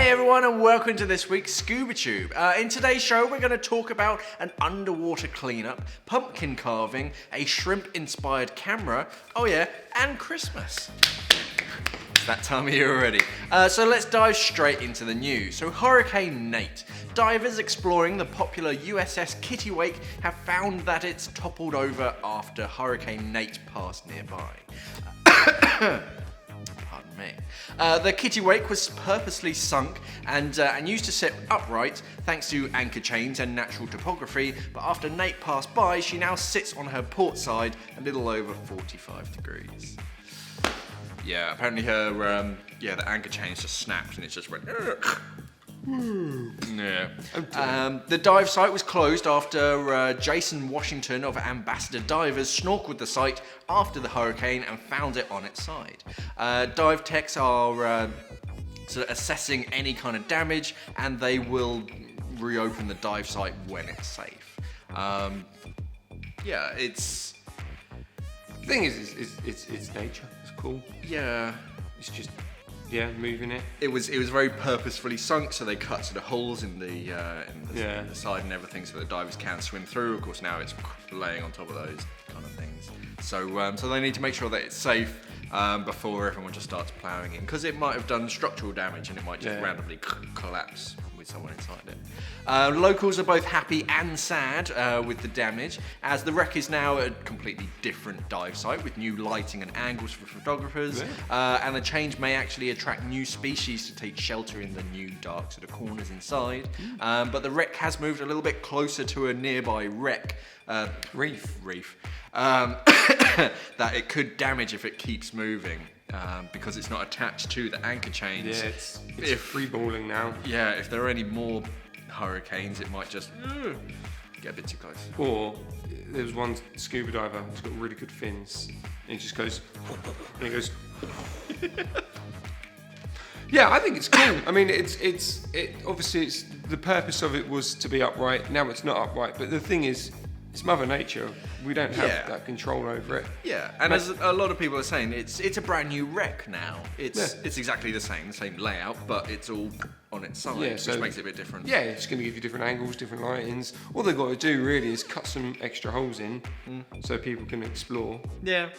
Hi everyone and welcome to this week's ScubaTube. In today's show we're going to talk about an underwater cleanup, pumpkin carving, a shrimp-inspired camera, oh yeah, and Christmas. It's that time of year already. So let's dive straight into the news. So Hurricane Nate. Divers exploring the popular USS Kitty Wake have found that it's toppled over after Hurricane Nate passed nearby. Pardon me. The Kitty Wake was purposely sunk and used to sit upright thanks to anchor chains and natural topography, but after Nate passed by, she now sits on her port side a little over 45 degrees. Yeah, apparently her, the anchor chains just snapped and it just went... Yeah. The dive site was closed after Jason Washington of Ambassador Divers snorkeled the site after the hurricane and found it on its side. Dive techs are sort of assessing any kind of damage and they will reopen the dive site when it's safe. It's... The thing is it's nature. It's cool. Yeah. It's just... Yeah, moving it. It was very purposefully sunk, so they cut sort of holes in the side and everything, so the divers can swim through. Of course, now it's laying on top of those kind of things. So they need to make sure that it's safe before everyone just starts ploughing in, because it might have done structural damage and it might just randomly collapse with someone inside it. Locals are both happy and sad with the damage, as the wreck is now a completely different dive site with new lighting and angles for photographers, and the change may actually attract new species to take shelter in the new dark sort of corners inside. But the wreck has moved a little bit closer to a nearby reef that it could damage if it keeps moving. Because it's not attached to the anchor chains. Yeah, it's free-balling now. Yeah, if there are any more hurricanes, it might just get a bit too close. Or there was one scuba diver who's got really good fins, and he just goes, and he goes. Yeah, I think it's cool. I mean, obviously it's the purpose of it was to be upright. Now it's not upright, but the thing is, it's Mother Nature. We don't have that control over it. Yeah, and as a lot of people are saying, it's a brand new wreck now. It's exactly the same layout, but it's all on its side, which makes it a bit different. Yeah, it's going to give you different angles, different lightings. All they've got to do really is cut some extra holes in so people can explore. Yeah,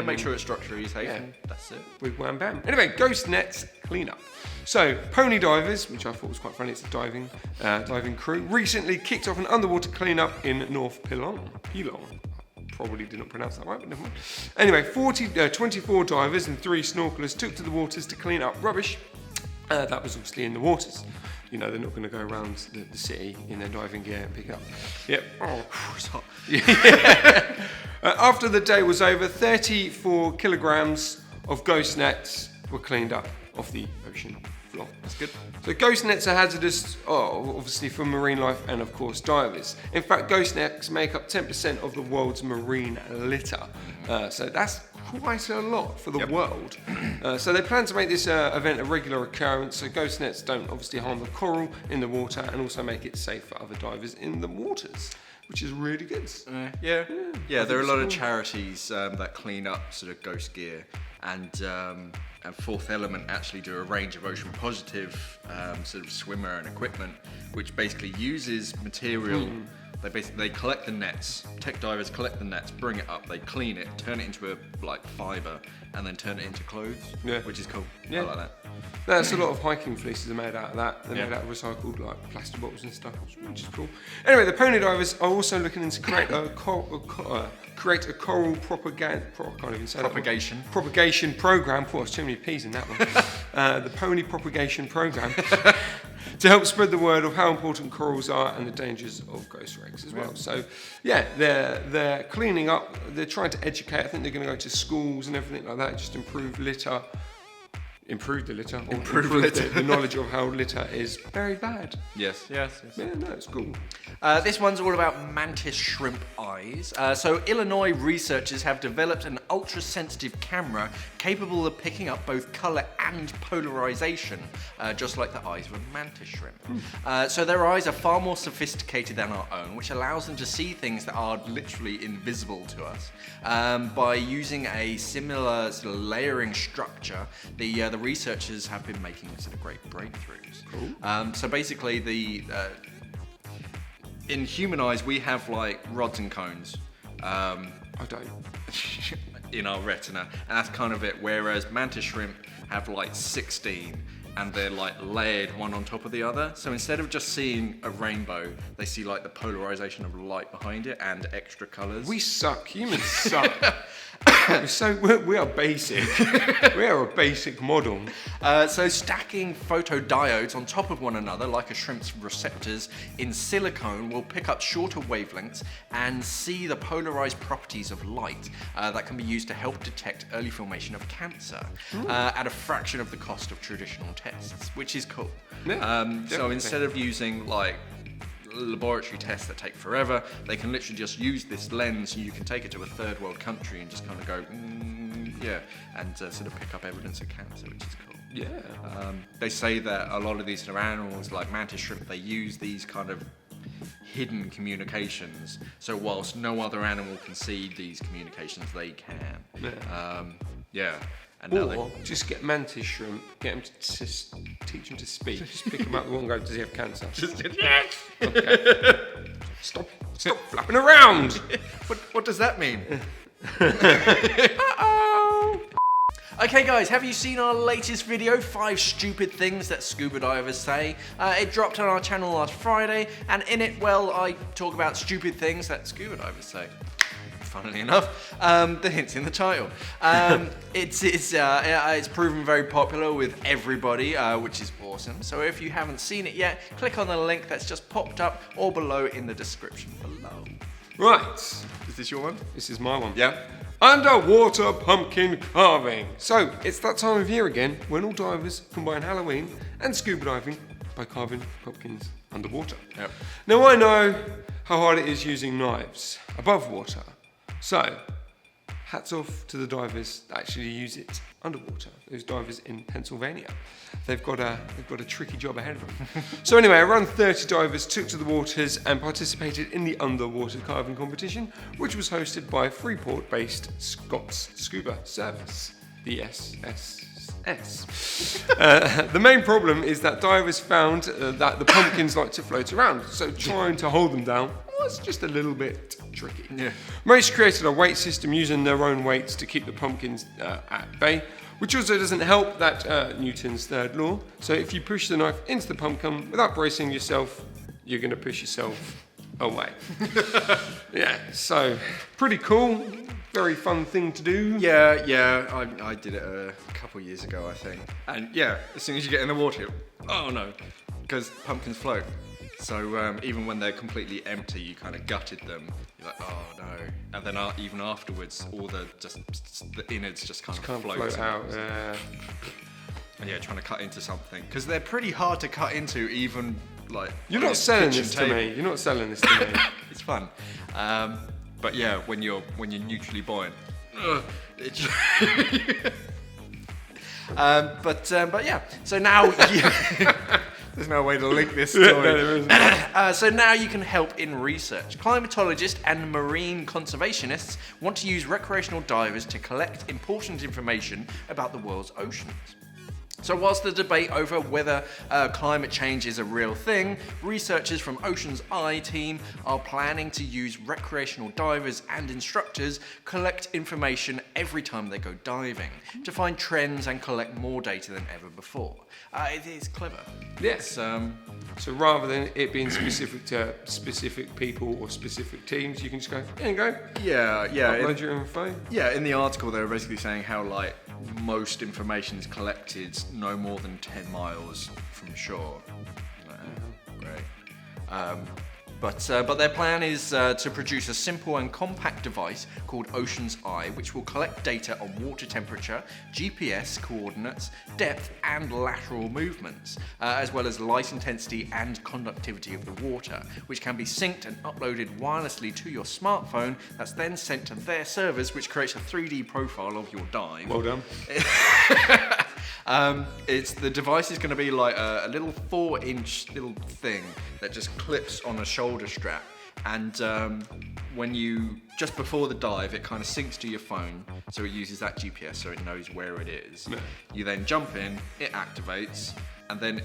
make sure it's structurally safe, and that's it. With wham bam. Anyway, ghost nets cleanup. So, pony divers, which I thought was quite funny, it's a diving crew, recently kicked off an underwater cleanup in North Pilong. Probably did not pronounce that right, but never mind. Anyway, 24 divers and 3 snorkelers took to the waters to clean up rubbish. That was obviously in the waters. You know, they're not going to go around the city in their diving gear and pick it up. Yep. Oh, it's hot. After the day was over, 34 kilograms of ghost nets were cleaned up off the ocean floor. That's good. So ghost nets are hazardous, obviously for marine life and of course divers. In fact, ghost nets make up 10% of the world's marine litter. So that's quite a lot for the world. So they plan to make this event a regular occurrence, so ghost nets don't obviously harm the coral in the water and also make it safe for other divers in the waters, which is really good. There are a lot of charities that clean up sort of ghost gear, and Fourth Element actually do a range of ocean positive sort of swimmer and equipment, which basically uses material. They collect the nets. Tech divers collect the nets, bring it up, they clean it, turn it into a fibre, and then turn it into clothes. Which is cool. I like that. There's a lot of hiking fleeces are made out of that. They're made out of recycled plastic bottles and stuff, which is cool. Anyway, the pony divers are also looking into create a coral propagation program. Oh, there's too many P's in that one. The pony propagation program. To help spread the word of how important corals are and the dangers of ghost wrecks as well. So, they're cleaning up. They're trying to educate. I think they're going to go to schools and everything like that, just improve the litter, the knowledge of how litter is very bad. Yes. Yeah, no, it's cool. This one's all about mantis shrimp eyes. So Illinois researchers have developed an ultra-sensitive camera capable of picking up both colour and polarisation, just like the eyes of a mantis shrimp. So their eyes are far more sophisticated than our own, which allows them to see things that are literally invisible to us. By using a similar sort of layering structure, the the researchers have been making sort of great breakthroughs. Cool. So basically, in human eyes, we have like rods and cones. I don't. In our retina, and that's kind of it. Whereas mantis shrimp have like 16, and they're like layered one on top of the other. So instead of just seeing a rainbow, they see like the polarization of light behind it and extra colors. We suck. Humans suck. We are basic. We are a basic model. So stacking photodiodes on top of one another, like a shrimp's receptors in silicone, will pick up shorter wavelengths and see the polarized properties of light that can be used to help detect early formation of cancer at a fraction of the cost of traditional tests, which is cool. Yeah, so instead of using like laboratory tests that take forever, they can literally just use this lens, and you can take it to a third world country and just kind of go, and sort of pick up evidence of cancer, which is cool. Yeah. They say that a lot of these other animals, like mantis shrimp, they use these kind of hidden communications. So whilst no other animal can see these communications, they can. And now Or just get mantis shrimp, get them to teach them to speak. Just pick them up the wall and go, does he have cancer? Okay. Stop flapping around. What does that mean? Uh-oh. Okay guys, have you seen our latest video, 5 Stupid Things That Scuba Divers Say? It dropped on our channel last Friday, and in it, well, I talk about stupid things that scuba divers say. Funnily enough, the hint's in the title. It's proven very popular with everybody, which is awesome. So if you haven't seen it yet, click on the link that's just popped up or below in the description below. Right. Is this your one? This is my one. Yeah. Underwater pumpkin carving. So it's that time of year again when all divers combine Halloween and scuba diving by carving pumpkins underwater. Yep. Now I know how hard it is using knives above water. So, hats off to the divers that actually use it underwater. Those divers in Pennsylvania. They've got a tricky job ahead of them. So anyway, around 30 divers took to the waters and participated in the underwater carving competition, which was hosted by Freeport-based Scott's Scuba Service, the SSS. The main problem is that divers found that the pumpkins like to float around, so trying to hold them down was just a little bit tricky. Yeah. Most created a weight system using their own weights to keep the pumpkins at bay, which also doesn't help that Newton's third law. So if you push the knife into the pumpkin without bracing yourself, you're going to push yourself away. Yeah, so pretty cool. Very fun thing to do. Yeah, I did it a couple years ago, I think. And yeah, as soon as you get in the water, oh no, because pumpkins float. So even when they're completely empty, you kind of gutted them. You're like, oh no. And then even afterwards, all the innards just kind of float out. And yeah, trying to cut into something, because they're pretty hard to cut into, even like. You're not selling this to me. You're not selling this to me. It's fun. But yeah, when you're neutrally buoyant. But yeah. So now. There's no way to link this story. No, there isn't. So now you can help in research. Climatologists and marine conservationists want to use recreational divers to collect important information about the world's oceans. So whilst the debate over whether climate change is a real thing, researchers from OceanEye team are planning to use recreational divers and instructors collect information every time they go diving to find trends and collect more data than ever before. It is clever. Yes. So rather than it being specific to specific people or specific teams, you can just go, here you go. Yeah. Upload your info. Yeah, in the article they were basically saying how like most information is collected no more than 10 miles from shore. Great. But their plan is to produce a simple and compact device called OceanEye, which will collect data on water temperature, GPS coordinates, depth and lateral movements, as well as light intensity and conductivity of the water, which can be synced and uploaded wirelessly to your smartphone. That's then sent to their servers, which creates a 3D profile of your dive. Well done. The device is going to be like a little 4-inch little thing that just clips on a shoulder strap, And when you, just before the dive, it kind of syncs to your phone, so it uses that GPS so it knows where it is. Yeah. You then jump in, it activates, and then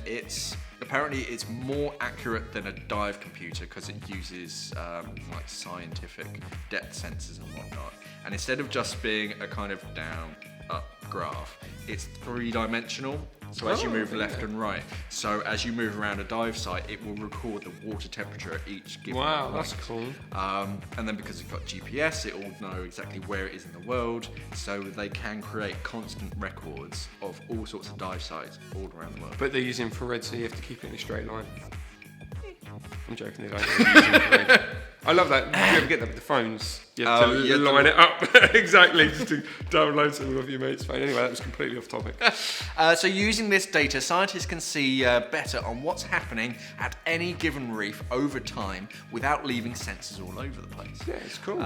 apparently it's more accurate than a dive computer because it uses like scientific depth sensors and whatnot. And instead of just being a kind of down, up graph, it's 3-dimensional. So as you move left and right, so as you move around a dive site, it will record the water temperature at each given Wow, point. that's cool. And then because it's got GPS, it will know exactly where it is in the world, so they can create constant records of all sorts of dive sites all around the world. But they use infrared, so you have to keep it in a straight line. I'm joking, they don't use infrared. I love that. If you ever get that with the phones, you have to line it up exactly just to download something off your mate's phone. Anyway, that was completely off topic. So using this data, scientists can see better on what's happening at any given reef over time without leaving sensors all over the place. Yeah, it's cool.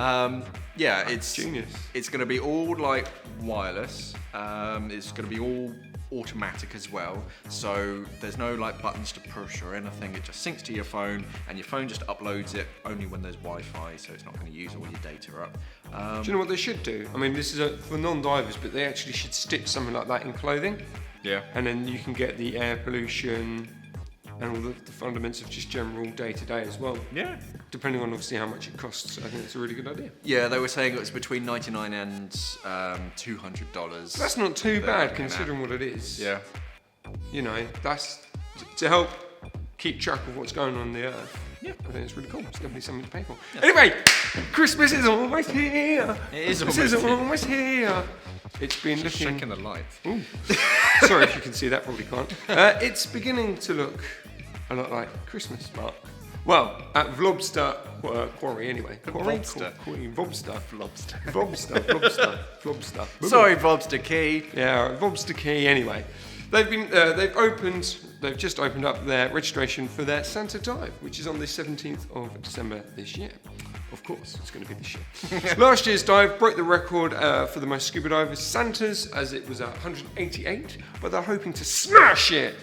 It's genius. It's going to be all like wireless. It's going to be all automatic as well, so there's no like buttons to push or anything. It just syncs to your phone, and your phone just uploads it only when there's Wi-Fi, so it's not going to use all your data up. Do you know what they should do? I mean, this is for non-divers, but they actually should stick something like that in clothing. Yeah. And then you can get the air pollution and all the fundamentals of just general day-to-day as well. Yeah. Depending on obviously how much it costs, I think it's a really good idea. Yeah, they were saying it was between $99 and $200. That's not too bad considering what it is. Yeah. You know, that's to help keep track of what's going on in the Earth. Yeah. I think it's really cool. It's definitely something to pay for. Anyway, Christmas is almost here. It is almost here. It's been looking... Shaking the lights. Ooh. Sorry if you can see that, probably can't. It's beginning to look a lot like Christmas, Mark. Well, at Vlobster Quarry anyway. Vlobster. Vlobster. Sorry, Vlobster Key. Yeah, Vlobster Key anyway. They've just opened up their registration for their Santa dive, which is on the 17th of December this year. Of course, it's going to be this year. Last year's dive broke the record for the most scuba divers, Santa's, as it was 188, but they're hoping to smash it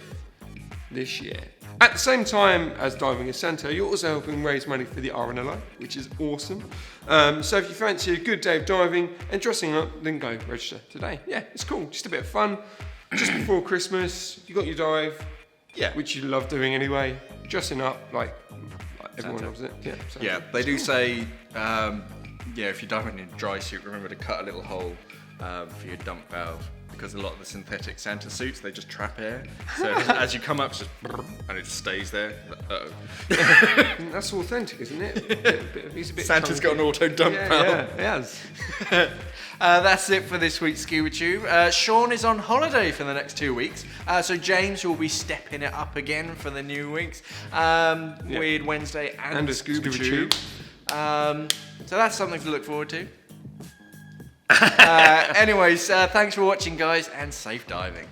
this year. At the same time as diving as Santa, you're also helping raise money for the RNLI, which is awesome. So if you fancy a good day of diving and dressing up, then go register today. Yeah, it's cool, just a bit of fun. Just before Christmas, you got your dive, which you love doing anyway. Dressing up like everyone Santa. loves it. Yeah, Santa. Yeah, they do say, if you're diving in a dry suit, remember to cut a little hole for your dump valve, because a lot of the synthetic Santa suits, they just trap air. So as you come up, it's just and it stays there. Uh-oh. That's authentic, isn't it? He's a bit Santa's got an auto dump valve. Yeah, he has. That's it for this week's ScubaTube. Shaun is on holiday for the next 2 weeks, so James will be stepping it up again for the new weeks. Weird Wednesday and a ScubaTube. So that's something to look forward to. Anyways, thanks for watching, guys, and safe diving.